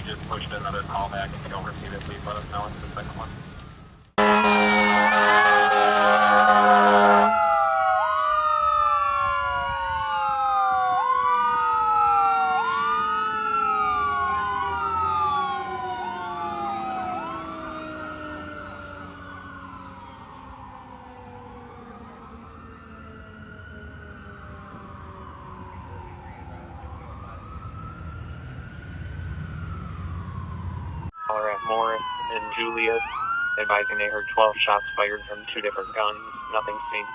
just pushed another call back. If you don't receive it, please let us know. It's the second one. Caller at Morris and Julius, advising they heard 12 shots fired from 2 different guns. Nothing seen.